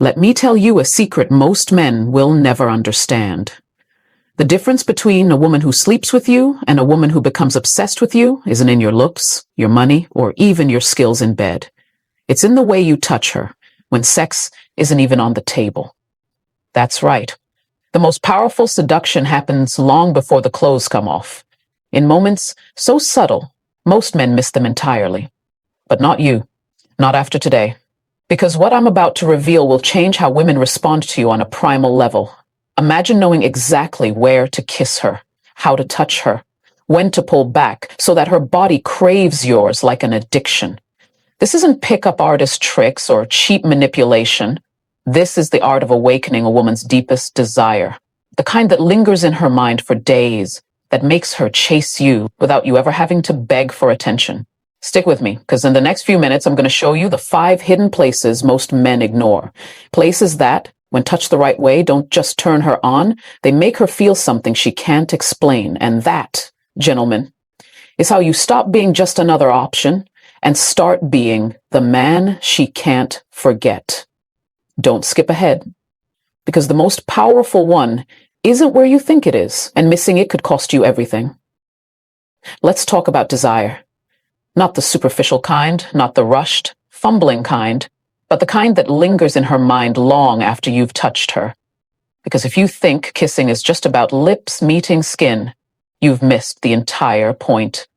Let me tell you a secret most men will never understand. The difference between a woman who sleeps with you and a woman who becomes obsessed with you isn't in your looks, your money, or even your skills in bed. It's in the way you touch her, when sex isn't even on the table. That's right. The most powerful seduction happens long before the clothes come off. In moments so subtle, most men miss them entirely. But not you. Not after today. Because what I'm about to reveal will change how women respond to you on a primal level. Imagine knowing exactly where to kiss her, how to touch her, when to pull back so that her body craves yours like an addiction. This isn't pickup artist tricks or cheap manipulation. This is the art of awakening a woman's deepest desire, the kind that lingers in her mind for days, that makes her chase you without you ever having to beg for attention. Stick with me, because in the next few minutes, I'm going to show you the 5 hidden places most men ignore. Places that, when touched the right way, don't just turn her on, they make her feel something she can't explain. And that, gentlemen, is how you stop being just another option and start being the man she can't forget. Don't skip ahead, because the most powerful one isn't where you think it is, and missing it could cost you everything. Let's talk about desire. Not the superficial kind, not the rushed, fumbling kind, but the kind that lingers in her mind long after you've touched her. Because if you think kissing is just about lips meeting skin, you've missed the entire point.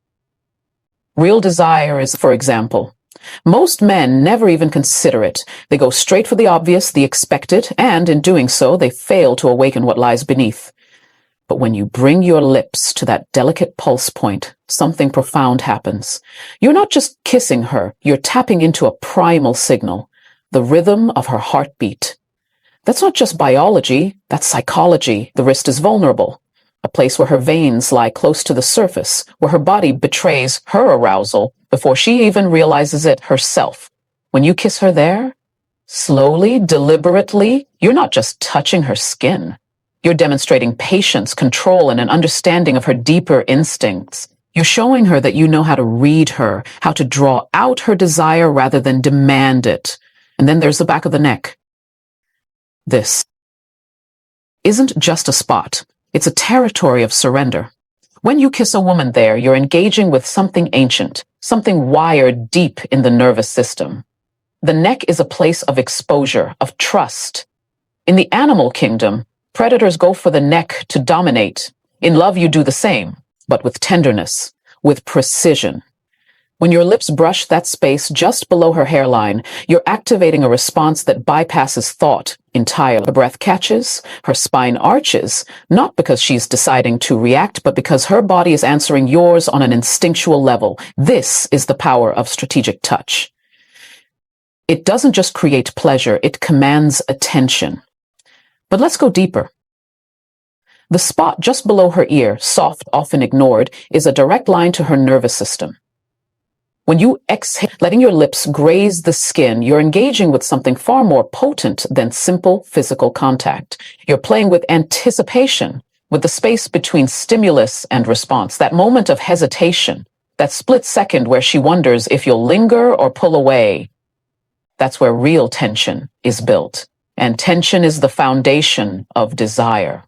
Real desire is, for example, most men never even consider it. They go straight for the obvious, the expected, and in doing so, they fail to awaken what lies beneath. But when you bring your lips to that delicate pulse point, something profound happens. You're not just kissing her, you're tapping into a primal signal, the rhythm of her heartbeat. That's not just biology, that's psychology. The wrist is vulnerable, a place where her veins lie close to the surface, where her body betrays her arousal before she even realizes it herself. When you kiss her there, slowly, deliberately, you're not just touching her skin. You're demonstrating patience, control, and an understanding of her deeper instincts. You're showing her that you know how to read her, how to draw out her desire rather than demand it. And then there's the back of the neck. This isn't just a spot. It's a territory of surrender. When you kiss a woman there, you're engaging with something ancient, something wired deep in the nervous system. The neck is a place of exposure, of trust. In the animal kingdom, predators go for the neck to dominate. In love, you do the same, but with tenderness, with precision. When your lips brush that space just below her hairline, you're activating a response that bypasses thought entirely. Her breath catches, her spine arches, not because she's deciding to react, but because her body is answering yours on an instinctual level. This is the power of strategic touch. It doesn't just create pleasure, it commands attention. But let's go deeper. The spot just below her ear, soft, often ignored, is a direct line to her nervous system. When you exhale, letting your lips graze the skin, you're engaging with something far more potent than simple physical contact. You're playing with anticipation, with the space between stimulus and response, that moment of hesitation, that split second where she wonders if you'll linger or pull away. That's where real tension is built. And tension is the foundation of desire.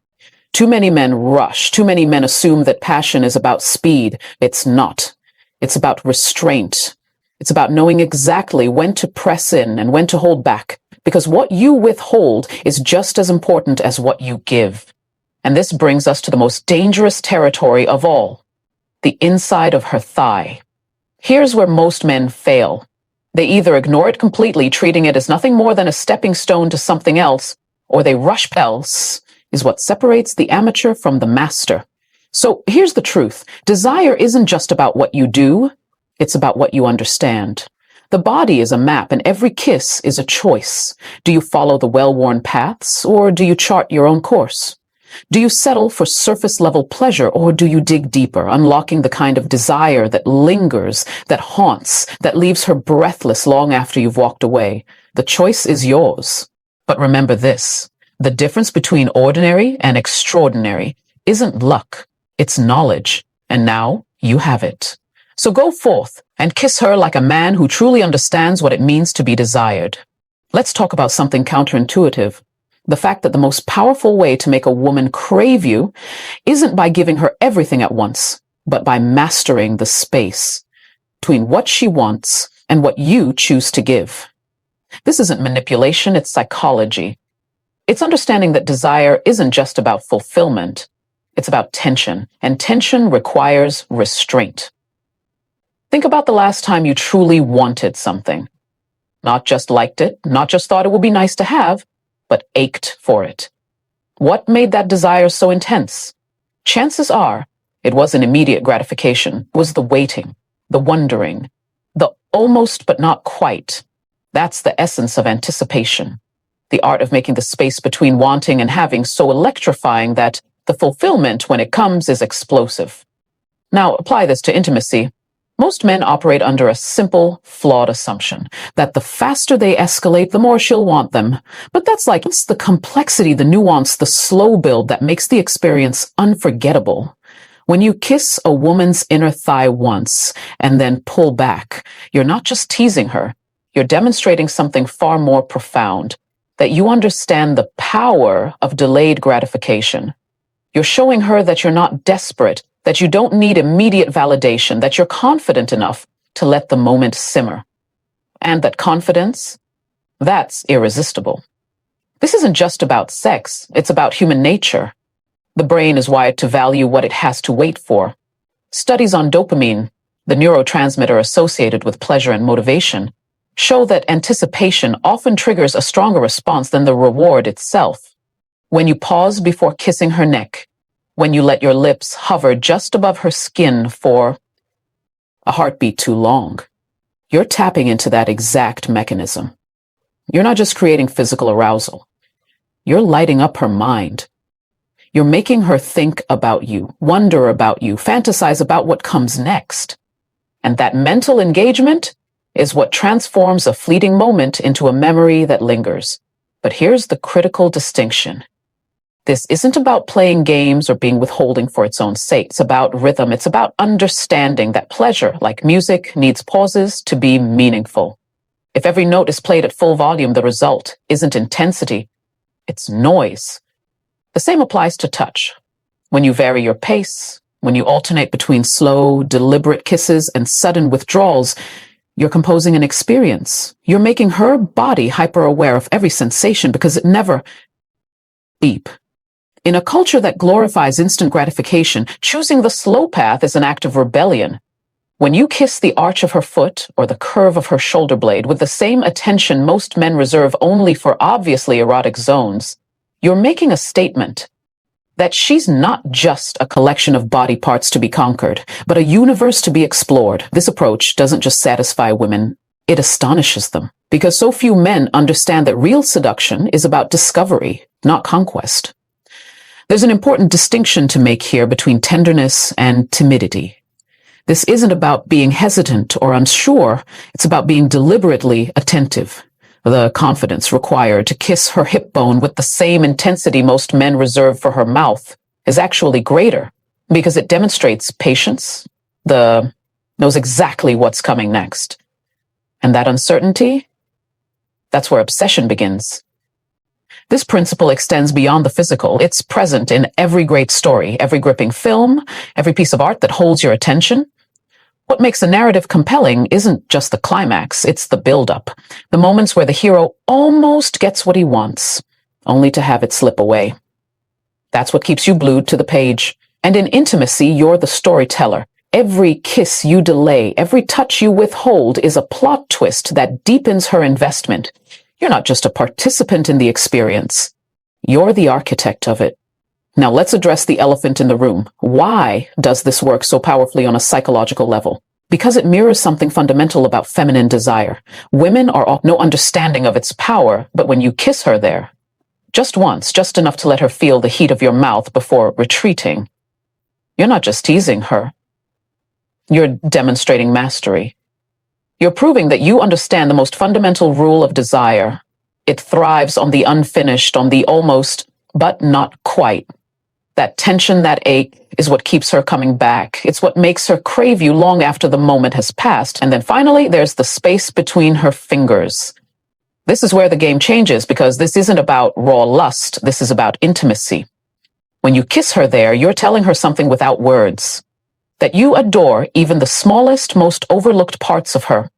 Too many men rush. Too many men assume that passion is about speed. It's not. It's about restraint. It's about knowing exactly when to press in and when to hold back, because what you withhold is just as important as what you give. And this brings us to the most dangerous territory of all, the inside of her thigh. Here's where most men fail. They either ignore it completely, treating it as nothing more than a stepping stone to something else, or they rush. Else is what separates the amateur from the master. So here's the truth. Desire isn't just about what you do, it's about what you understand. The body is a map, and every kiss is a choice. Do you follow the well-worn paths, or do you chart your own course? Do you settle for surface-level pleasure, or do you dig deeper, unlocking the kind of desire that lingers, that haunts, that leaves her breathless long after you've walked away? The choice is yours. But remember this, the difference between ordinary and extraordinary isn't luck, it's knowledge, and now you have it. So go forth and kiss her like a man who truly understands what it means to be desired. Let's talk about something counterintuitive. The fact that the most powerful way to make a woman crave you isn't by giving her everything at once, but by mastering the space between what she wants and what you choose to give. This isn't manipulation, it's psychology. It's understanding that desire isn't just about fulfillment. It's about tension, and tension requires restraint. Think about the last time you truly wanted something. Not just liked it, not just thought it would be nice to have, but ached for it. What made that desire so intense? Chances are it wasn't immediate gratification. It was the waiting, the wondering, the almost but not quite. That's the essence of anticipation, the art of making the space between wanting and having so electrifying that the fulfillment, when it comes, is explosive. Now, apply this to intimacy. Most men operate under a simple, flawed assumption that the faster they escalate, the more she'll want them. But it's the complexity, the nuance, the slow build that makes the experience unforgettable. When you kiss a woman's inner thigh once and then pull back, you're not just teasing her. You're demonstrating something far more profound, that you understand the power of delayed gratification. You're showing her that you're not desperate, that you don't need immediate validation, that you're confident enough to let the moment simmer. And that confidence, that's irresistible. This isn't just about sex, it's about human nature. The brain is wired to value what it has to wait for. Studies on dopamine, the neurotransmitter associated with pleasure and motivation, show that anticipation often triggers a stronger response than the reward itself. When you pause before kissing her neck, when you let your lips hover just above her skin for a heartbeat too long, you're tapping into that exact mechanism. You're not just creating physical arousal. You're lighting up her mind. You're making her think about you, wonder about you, fantasize about what comes next. And that mental engagement is what transforms a fleeting moment into a memory that lingers. But here's the critical distinction. This isn't about playing games or being withholding for its own sake. It's about rhythm. It's about understanding that pleasure, like music, needs pauses to be meaningful. If every note is played at full volume, the result isn't intensity, it's noise. The same applies to touch. When you vary your pace, when you alternate between slow, deliberate kisses and sudden withdrawals, you're composing an experience. You're making her body hyper-aware of every sensation because it never beep. In a culture that glorifies instant gratification, choosing the slow path is an act of rebellion. When you kiss the arch of her foot or the curve of her shoulder blade with the same attention most men reserve only for obviously erotic zones, you're making a statement that she's not just a collection of body parts to be conquered, but a universe to be explored. This approach doesn't just satisfy women, it astonishes them, because so few men understand that real seduction is about discovery, not conquest. There's an important distinction to make here between tenderness and timidity. This isn't about being hesitant or unsure, it's about being deliberately attentive. The confidence required to kiss her hip bone with the same intensity most men reserve for her mouth is actually greater because it demonstrates patience, knows exactly what's coming next. And that uncertainty, that's where obsession begins. This principle extends beyond the physical. It's present in every great story, every gripping film, every piece of art that holds your attention. What makes a narrative compelling isn't just the climax, it's the build-up, the moments where the hero almost gets what he wants, only to have it slip away. That's what keeps you glued to the page. And in intimacy, you're the storyteller. Every kiss you delay, every touch you withhold is a plot twist that deepens her investment. You're not just a participant in the experience. You're the architect of it. Now let's address the elephant in the room. Why does this work so powerfully on a psychological level? Because it mirrors something fundamental about feminine desire. Women are no understanding of its power, but when you kiss her there, just once, just enough to let her feel the heat of your mouth before retreating, you're not just teasing her. You're demonstrating mastery. You're proving that you understand the most fundamental rule of desire. It thrives on the unfinished, on the almost, but not quite. That tension, that ache, is what keeps her coming back. It's what makes her crave you long after the moment has passed. And then finally, there's the space between her fingers. This is where the game changes, because this isn't about raw lust. This is about intimacy. When you kiss her there, you're telling her something without words. That you adore even the smallest, most overlooked parts of her.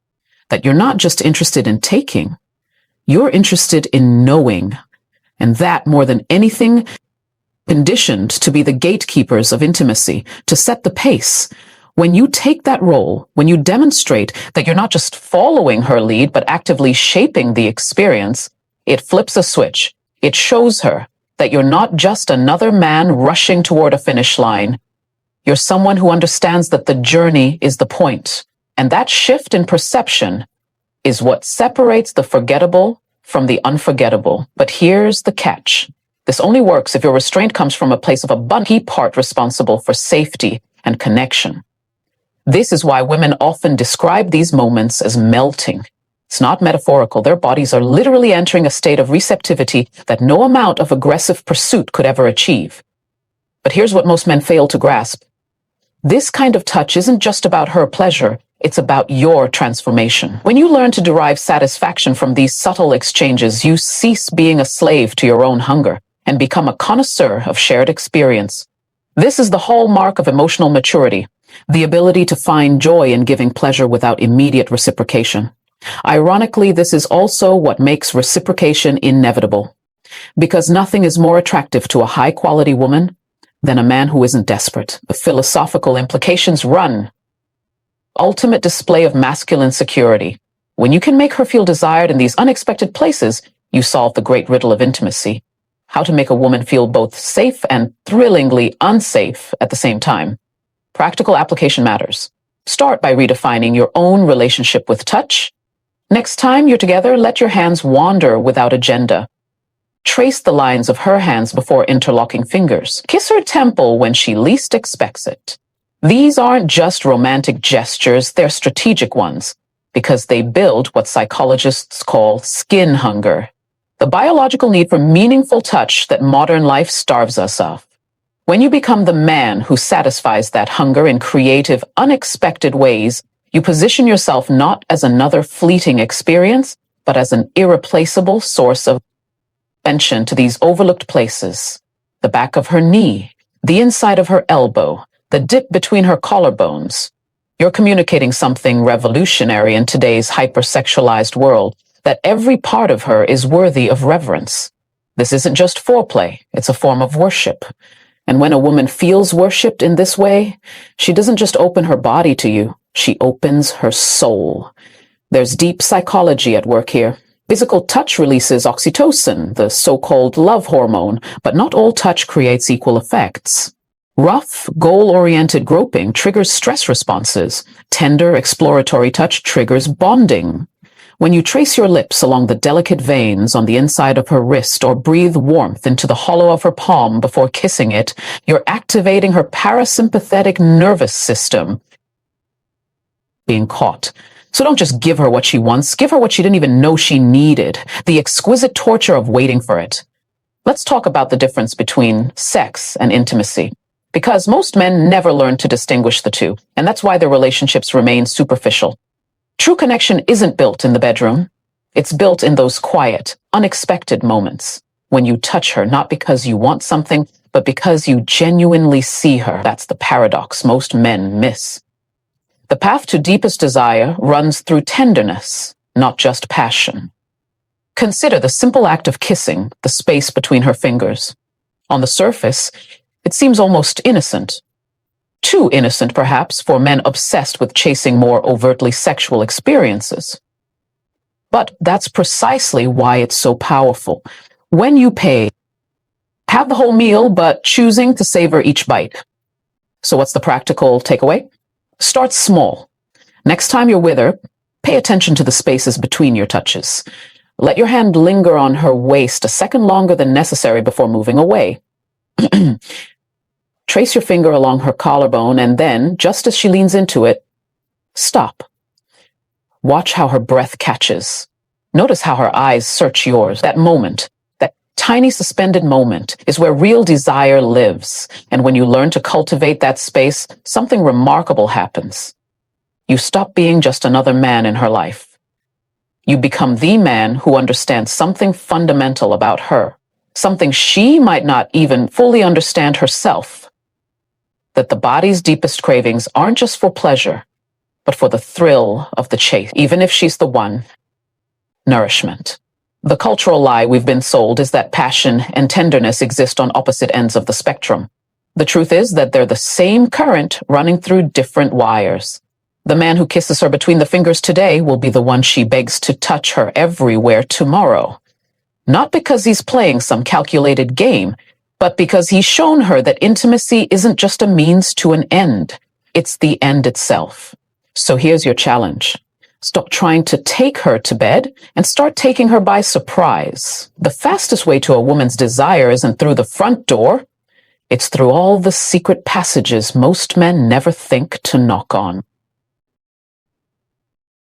That you're not just interested in taking. You're interested in knowing. And that, more than anything, conditioned to be the gatekeepers of intimacy, to set the pace. When you take that role, when you demonstrate that you're not just following her lead, but actively shaping the experience, it flips a switch. It shows her that you're not just another man rushing toward a finish line. You're someone who understands that the journey is the point. And that shift in perception is what separates the forgettable from the unforgettable. But here's the catch. This only works if your restraint comes from a place of a key part responsible for safety and connection. This is why women often describe these moments as melting. It's not metaphorical. Their bodies are literally entering a state of receptivity that no amount of aggressive pursuit could ever achieve. But here's what most men fail to grasp. This kind of touch isn't just about her pleasure. It's about your transformation. When you learn to derive satisfaction from these subtle exchanges, you cease being a slave to your own hunger and become a connoisseur of shared experience. This is the hallmark of emotional maturity, the ability to find joy in giving pleasure without immediate reciprocation. Ironically, this is also what makes reciprocation inevitable, because nothing is more attractive to a high-quality woman than a man who isn't desperate. The philosophical implications run. Ultimate display of masculine security. When you can make her feel desired in these unexpected places, you solve the great riddle of intimacy. How to make a woman feel both safe and thrillingly unsafe at the same time. Practical application matters. Start by redefining your own relationship with touch. Next time you're together, let your hands wander without agenda. Trace the lines of her hands before interlocking fingers. Kiss her temple when she least expects it. These aren't just romantic gestures, they're strategic ones, because they build what psychologists call skin hunger, the biological need for meaningful touch that modern life starves us of. When you become the man who satisfies that hunger in creative, unexpected ways, you position yourself not as another fleeting experience, but as an irreplaceable source of attention to these overlooked places. The back of her knee, the inside of her elbow, the dip between her collarbones. You're communicating something revolutionary in today's hypersexualized world, that every part of her is worthy of reverence. This isn't just foreplay, it's a form of worship. And when a woman feels worshipped in this way, she doesn't just open her body to you, she opens her soul. There's deep psychology at work here. Physical touch releases oxytocin, the so-called love hormone, but not all touch creates equal effects. Rough, goal-oriented groping triggers stress responses. Tender, exploratory touch triggers bonding. When you trace your lips along the delicate veins on the inside of her wrist or breathe warmth into the hollow of her palm before kissing it, you're activating her parasympathetic nervous system. Being caught. So don't just give her what she wants, give her what she didn't even know she needed, the exquisite torture of waiting for it. Let's talk about the difference between sex and intimacy, because most men never learn to distinguish the two, and that's why their relationships remain superficial. True connection isn't built in the bedroom. It's built in those quiet, unexpected moments when you touch her, not because you want something, but because you genuinely see her. That's the paradox most men miss. The path to deepest desire runs through tenderness, not just passion. Consider the simple act of kissing the space between her fingers. On the surface, it seems almost innocent. Too innocent, perhaps, for men obsessed with chasing more overtly sexual experiences. But that's precisely why it's so powerful. When you pay, have the whole meal, but choosing to savor each bite. So what's the practical takeaway? Start small. Next time you're with her, pay attention to the spaces between your touches. Let your hand linger on her waist a second longer than necessary before moving away. Trace your finger along her collarbone, and then, just as she leans into it, stop. Watch how her breath catches. Notice how her eyes search yours. That moment, that tiny suspended moment, is where real desire lives. And when you learn to cultivate that space, something remarkable happens. You stop being just another man in her life. You become the man who understands something fundamental about her, something she might not even fully understand herself. That the body's deepest cravings aren't just for pleasure, but for the thrill of the chase, even if she's the one. Nourishment. The cultural lie we've been sold is that passion and tenderness exist on opposite ends of the spectrum. The truth is that they're the same current running through different wires. The man who kisses her between the fingers today will be the one she begs to touch her everywhere tomorrow. Not because he's playing some calculated game, but because he's shown her that intimacy isn't just a means to an end. It's the end itself. So here's your challenge. Stop trying to take her to bed and start taking her by surprise. The fastest way to a woman's desire isn't through the front door. It's through all the secret passages most men never think to knock on.